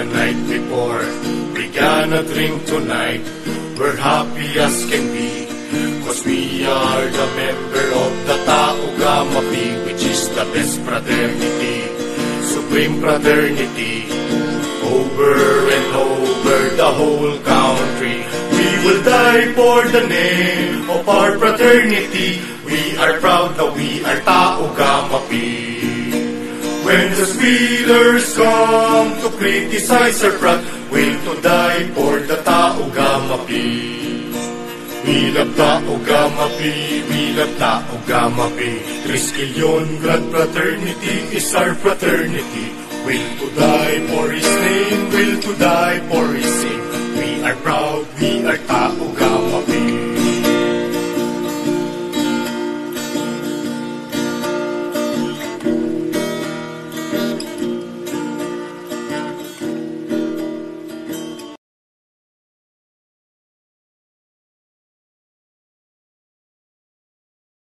the night before. We gonna drink tonight, we're happy as can be, cause we are the member of the Tau Gamma Phi, which is the best fraternity, supreme fraternity, over and over the whole country. We will die for the name of our fraternity. We are proud that we are Tau Gamma Phi. When the speeders come to criticize our frat, we'll to die for the Tau Gamma Phi. We love Tau Gamma Phi, we love Tau Gamma Phi. 3 skillion grad fraternity is our fraternity. Will to die for his name, will to die for his sake. We are proud, we